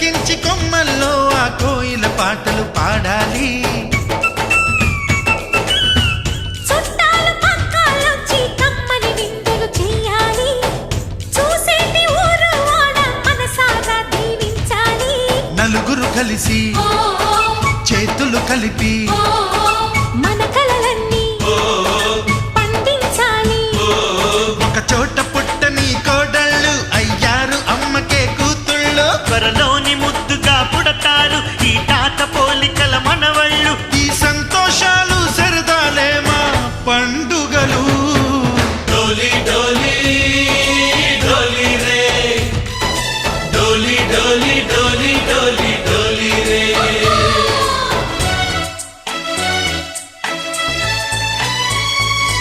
వెలిగించి కొమ్మల్లో ఆ కోయిల పాటలు పాడాలి. చుట్టాలు పక్కాలొచ్చి కమ్మని విందులు చెయ్యాలి. చూసేటి ఊరు వాడ మనసారా దీవించాలి. నలుగురు కలిసి చేతులు కలిపి మన కలలన్నీ పండించాలి. ఒక చోట పుట్టని కోడళ్ళు అయ్యారు అమ్మకే కూతుళ్ళు. త్వరలోని ముద్దుగా పుడతారు ఈ తాత పోలికల మనవళ్ళు. ఈ సంతోషాలు సరదాలే మా పండుగలు.